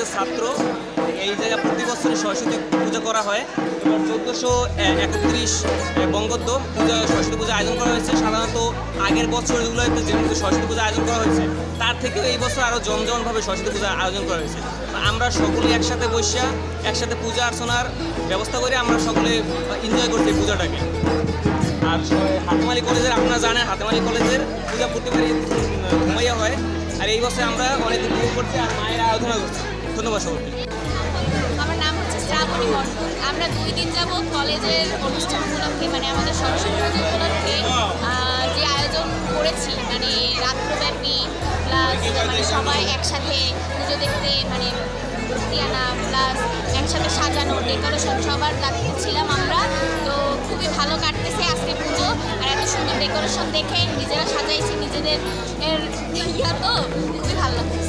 কলেজের ছাত্র। এই জায়গায় প্রতি বছরই সরস্বতী পূজা করা হয় এবং 1431 বঙ্গাব্দ সরস্বতী পূজা আয়োজন করা হয়েছে। সাধারণত আগের বছরগুলোতে যেমন সরস্বতী পূজা আয়োজন করা হয়েছে তার থেকেও এই বছর আরও জমজমভাবে সরস্বতী পূজা আয়োজন করা হয়েছে। আমরা সকলে একসাথে বসে একসাথে পূজা অর্চনার ব্যবস্থা করে আমরা সকলে এনজয় করছি পূজাটাকে। আর হাতেমালি কলেজের আপনারা জানেন হাতেমালি কলেজের পূজা প্রতিবারই ঘুমাইয়া হয়, আর এই বছর আমরা অনেক উপভোগ করছি আর মায়ের আরাধনা করছি। ধন্যবাদ সবাইকে। আমার নাম হচ্ছে শ্রাবণী মণ্ডল। আমরা 2 দিন যাব কলেজের অনুষ্ঠান উপলক্ষে, মানে আমাদের সরস্বতী পুজো উপলক্ষে যে আয়োজন করেছি, মানে রাত্রব্যাপী প্লাস মানে সবাই একসাথে পুজো দেখতে, মানে মূর্তি আনা প্লাস একসাথে সাজানো ডেকোরেশন সবার দায়িত্ব ছিলাম আমরা। তো খুবই ভালো কাটতেছে আজকে পুজো, আর এত সুন্দর ডেকোরেশন দেখে নিজেরা সাজাইছি নিজেদের তো খুবই ভালো লাগছে।